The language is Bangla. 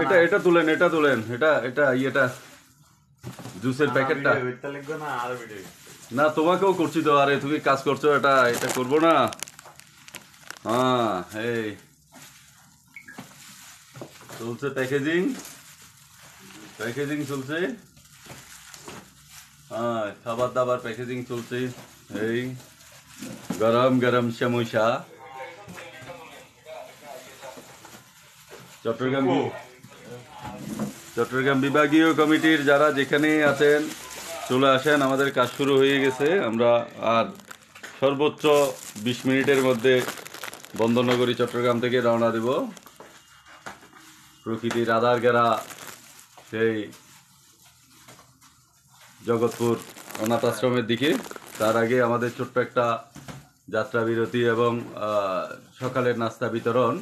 এটা এটা তুলেন, এটা তুলেন, এটা এটা ইয়েটা জুসের প্যাকেটটা। না তোমাকেও করছি তো, আরে তুমি কাজ করছো, এটা এটা করবো না। হ্যাঁ এই চলছে প্যাকেজিং, প্যাকেজিং চলছে। হ্যাঁ খাবার দাবার প্যাকেজিং চলছে। এই গরম গরম সমোসা। চট্টগ্রাম চট্টগ্রাম বিভাগীয় কমিটির যারা যেখানে আছেন চলে আসেন, আমাদের কাজ শুরু হয়ে গেছে। আমরা আর সর্বোচ্চ 20 মিনিটের মধ্যে বন্দরনগরী চট্টগ্রাম থেকে রওনা দেব প্রকৃতির আধার ঘেরা সেই জগৎপুর অনাথ আশ্রমের দিকে। তার আগে আমাদের ছোট্ট একটা যাত্রা বিরতি এবং সকালের নাস্তা বিতরণ।